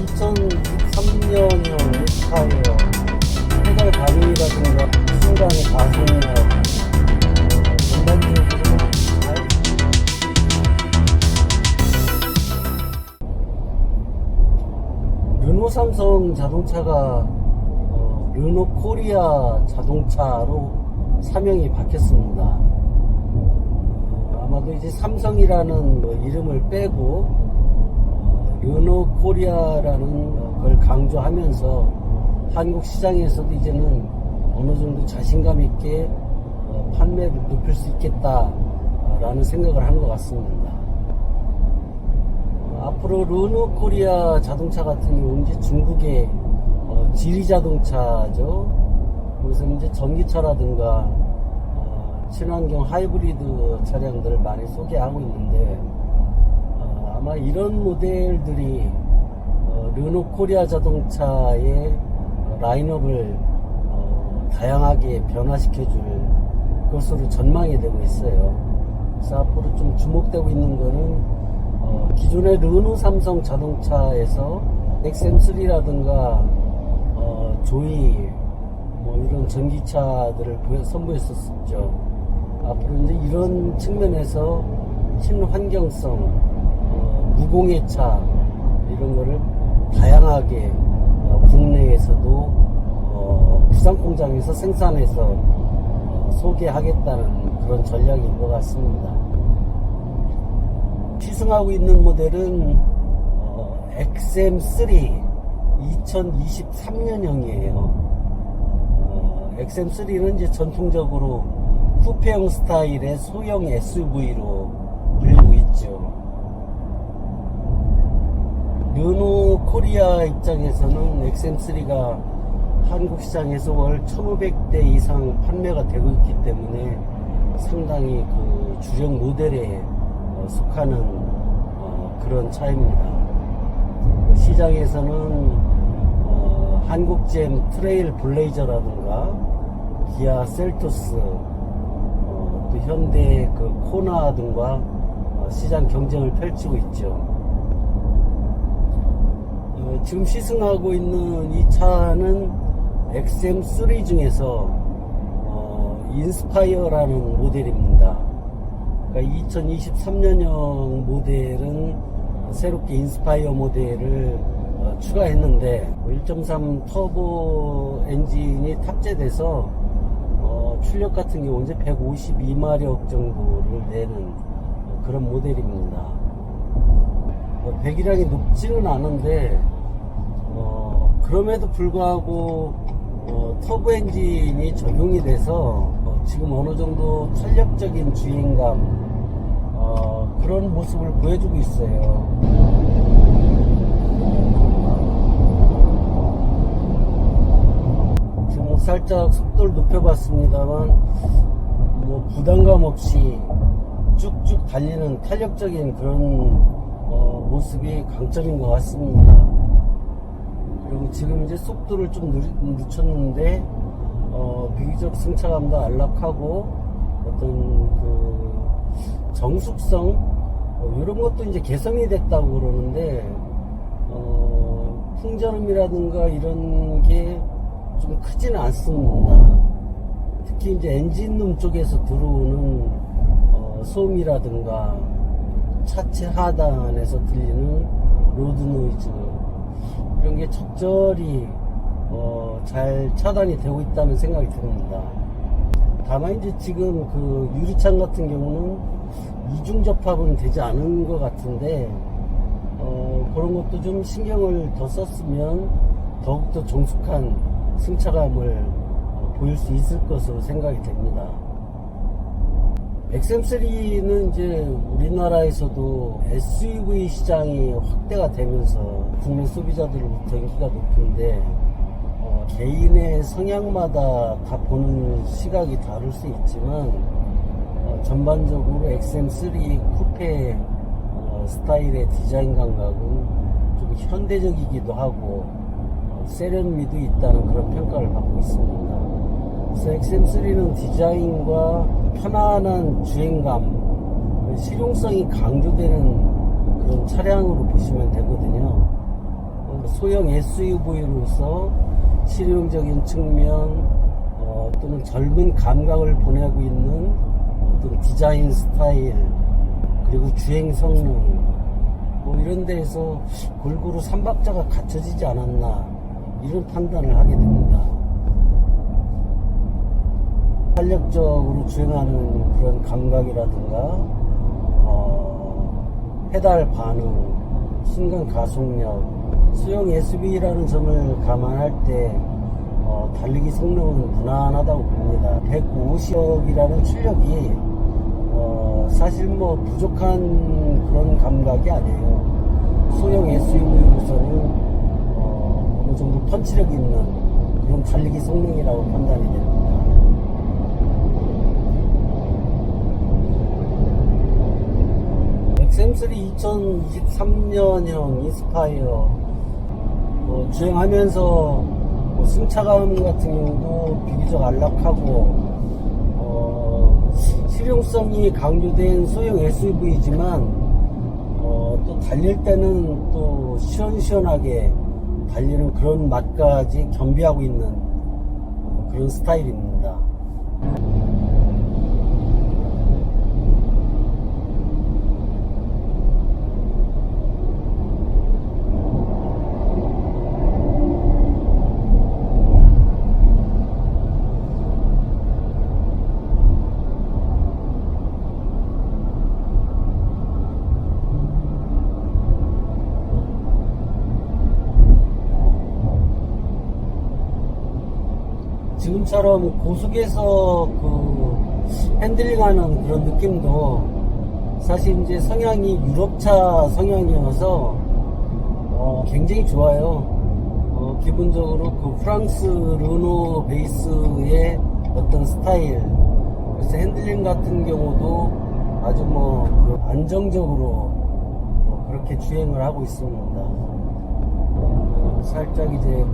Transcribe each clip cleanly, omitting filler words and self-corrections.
2013년형 엑스파이어 페달 가공이라든가 순간의 가속력 전반적으로 잘 르노 삼성 자동차가 르노 코리아 자동차로 사명이 바뀌었습니다. 아마도 이제 삼성이라는 이름을 빼고 르노 코리아라는 걸 강조하면서 한국 시장에서도 이제는 어느 정도 자신감 있게 판매를 높일 수 있겠다라는 생각을 한 것 같습니다. 앞으로 르노 코리아 자동차 같은 경우는 이제 중국의 지리 자동차죠. 그래서 이제 전기차라든가 친환경 하이브리드 차량들을 많이 소개하고 있는데 아마 이런 모델들이 르노 코리아 자동차의 라인업을 다양하게 변화시켜줄 것으로 전망이 되고 있어요. 그래서 앞으로 좀 주목되고 있는 거는 기존의 르노 삼성 자동차에서 XM3라든가 조이 이런 전기차들을 선보였었죠. 앞으로 이제 이런 측면에서 친환경성 무공해차 이런 거를 다양하게 국내에서도 부산 공장에서 생산해서 소개하겠다는 그런 전략인 것 같습니다. 시승하고 있는 모델은 XM3 2023년형이에요. XM3는 이제 전통적으로 쿠페형 스타일의 소형 SUV로 불리고 있죠. 르노 코리아 입장에서는 XM3가 한국 시장에서 월 1,500대 이상 판매가 되고 있기 때문에 상당히 그 주력 모델에 속하는 그런 차입니다. 시장에서는 한국잼 트레일 블레이저라든가 기아 셀토스 또 현대 그 코나 등과 시장 경쟁을 펼치고 있죠. 지금 시승하고 있는 이 차는 XM3 중에서 인스파이어라는 모델입니다. 그러니까 2023년형 모델은 새롭게 인스파이어 모델을 추가했는데 1.3 터보 엔진이 탑재돼서 출력 같은 경우 이제 152마력 정도를 내는 그런 모델입니다. 배기량이 높지는 않은데 그럼에도 불구하고 터보 엔진이 적용이 돼서 지금 어느 정도 탄력적인 주행감 그런 모습을 보여주고 있어요. 지금 살짝 속도를 높여봤습니다만 부담감 없이 쭉쭉 달리는 탄력적인 그런 모습이 강점인 것 같습니다. 그리고 지금 이제 속도를 좀 늦췄는데 비교적 승차감도 안락하고 어떤 그 정숙성 이런 것도 이제 개선이 됐다고 그러는데 풍전음이라든가 이런 게 좀 크지는 않습니다. 특히 이제 엔진룸 쪽에서 들어오는 소음이라든가 차체 하단에서 들리는 로드 노이즈 이런 게 적절히 잘 차단이 되고 있다는 생각이 듭니다. 다만 이제 지금 그 유리창 같은 경우는 이중 접합은 되지 않은 것 같은데 그런 것도 좀 신경을 더 썼으면 더욱더 정숙한 승차감을 보일 수 있을 것으로 생각이 됩니다. XM3는 이제 우리나라에서도 SUV 시장이 확대가 되면서 국내 소비자들로부터 인기가 높은데 개인의 성향마다 다 보는 시각이 다를 수 있지만 전반적으로 XM3 쿠페 스타일의 디자인 감각은 좀 현대적이기도 하고 세련미도 있다는 그런 평가를 받고 있습니다. 그래서 XM3는 디자인과 편안한 주행감, 실용성이 강조되는 그런 차량으로 보시면 되거든요. 소형 SUV로서 실용적인 측면 또는 젊은 감각을 보내고 있는 어떤 디자인 스타일 그리고 주행 성능 이런 데에서 골고루 삼박자가 갖춰지지 않았나 이런 판단을 하게 됩니다. 탄력적으로 주행하는 그런 감각이라든가 페달 반응, 순간 가속력, 소형 SUV라는 점을 감안할 때 달리기 성능은 무난하다고 봅니다. 150이라는 출력이 사실 부족한 그런 감각이 아니에요. 소형 SUV로서는 어느 정도 펀치력 있는 그런 달리기 성능이라고 판단이 됩니다. XM3 2023년형 인스파이어 주행하면서 승차감 같은 경우도 비교적 안락하고 실용성이 강조된 소형 SUV이지만 또 달릴 때는 또 시원시원하게 달리는 그런 맛까지 겸비하고 있는 그런 스타일입니다. 지금처럼 고속에서 핸들링하는 그런 느낌도 사실 이제 성향이 유럽차 성향이어서 굉장히 좋아요. 기본적으로 프랑스 르노 베이스의 어떤 스타일, 그래서 핸들링 같은 경우도 아주 안정적으로 그렇게 주행을 하고 있습니다. 살짝 이제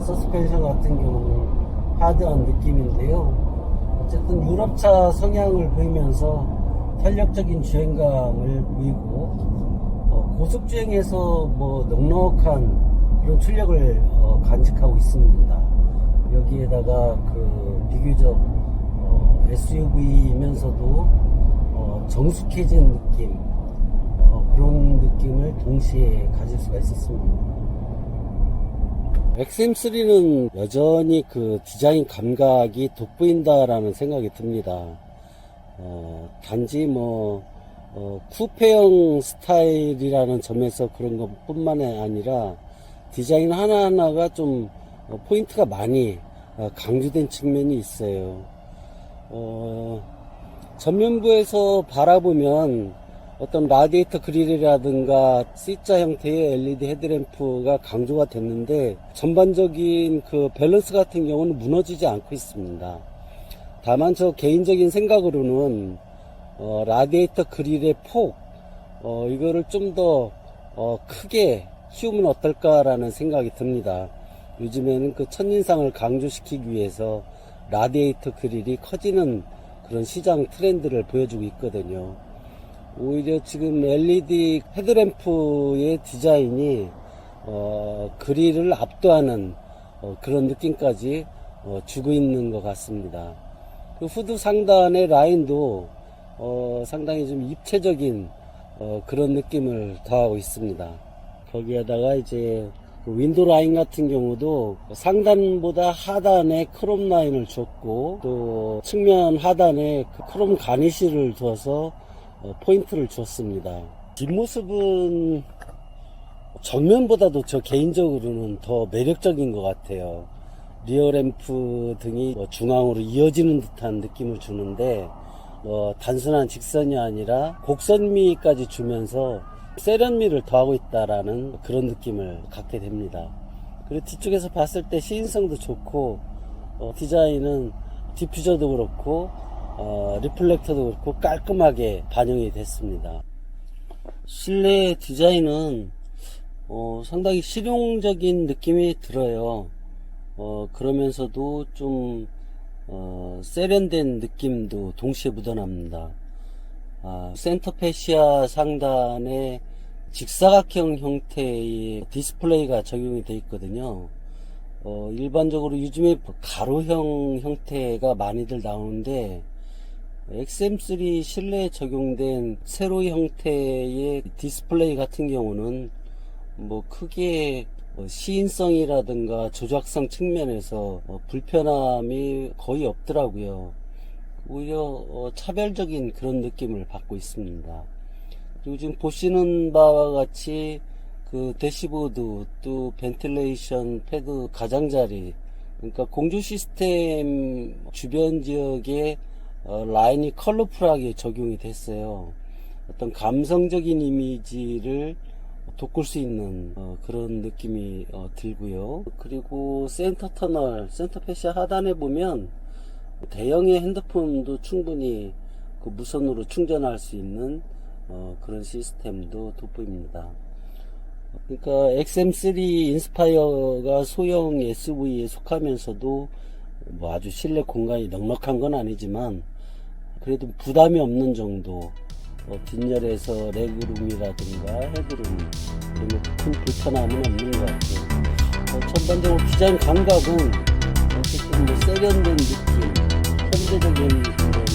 서스펜션 같은 경우는 하드한 느낌인데요. 어쨌든 유럽차 성향을 보이면서 탄력적인 주행감을 보이고 고속주행에서 넉넉한 그런 출력을 간직하고 있습니다. 여기에다가 비교적 SUV이면서도 정숙해진 느낌 그런 느낌을 동시에 가질 수가 있었습니다. XM3는 여전히 디자인 감각이 돋보인다라는 생각이 듭니다. 단지 쿠페형 스타일이라는 점에서 그런 것 뿐만이 아니라 디자인 하나하나가 좀 포인트가 많이 강조된 측면이 있어요. 전면부에서 바라보면 어떤 라디에이터 그릴이라든가 C자 형태의 LED 헤드램프가 강조가 됐는데 전반적인 밸런스 같은 경우는 무너지지 않고 있습니다. 다만 저 개인적인 생각으로는 라디에이터 그릴의 폭 이거를 좀 더 크게 키우면 어떨까라는 생각이 듭니다. 요즘에는 첫인상을 강조시키기 위해서 라디에이터 그릴이 커지는 그런 시장 트렌드를 보여주고 있거든요. 오히려 지금 LED 헤드램프의 디자인이 그릴을 압도하는 그런 느낌까지 주고 있는 것 같습니다. 후드 상단의 라인도 상당히 좀 입체적인 그런 느낌을 더하고 있습니다. 거기에다가 이제 윈도 라인 같은 경우도 상단보다 하단에 크롬 라인을 줬고 또 측면 하단에 크롬 가니쉬를 두어서 포인트를 줬습니다. 뒷모습은 정면보다도 저 개인적으로는 더 매력적인 것 같아요. 리어램프 등이 중앙으로 이어지는 듯한 느낌을 주는데 단순한 직선이 아니라 곡선미까지 주면서 세련미를 더하고 있다라는 그런 느낌을 갖게 됩니다. 그리고 뒤쪽에서 봤을 때 시인성도 좋고 디자인은 디퓨저도 그렇고 리플렉터도 그렇고 깔끔하게 반영이 됐습니다. 실내 디자인은 상당히 실용적인 느낌이 들어요. 그러면서도 좀 세련된 느낌도 동시에 묻어납니다. 센터 패시아 상단에 직사각형 형태의 디스플레이가 적용이 되어 있거든요. 일반적으로 요즘에 가로형 형태가 많이들 나오는데 XM3 실내에 적용된 세로 형태의 디스플레이 같은 경우는 뭐 크게 시인성이라든가 조작성 측면에서 불편함이 거의 없더라고요. 오히려 차별적인 그런 느낌을 받고 있습니다. 그리고 지금 보시는 바와 같이 그 대시보드 또 벤틸레이션 패드 가장자리, 그러니까 공조 시스템 주변 지역에 라인이 컬러풀하게 적용이 됐어요. 어떤 감성적인 이미지를 돋굴 수 있는 그런 느낌이 들고요. 그리고 센터 터널, 센터 패시아 하단에 보면 대형의 핸드폰도 충분히 그 무선으로 충전할 수 있는 그런 시스템도 돋보입니다. 그러니까 XM3 인스파이어가 소형 SUV에 속하면서도 뭐 아주 실내 공간이 넉넉한 건 아니지만 그래도 부담이 없는 정도, 뒷열에서 레그룸이라든가 헤드룸 이런 큰 불편함은 없는 것 같아요. 전반적으로 디자인 감각은 어쨌든 뭐 세련된 느낌, 현대적인 그런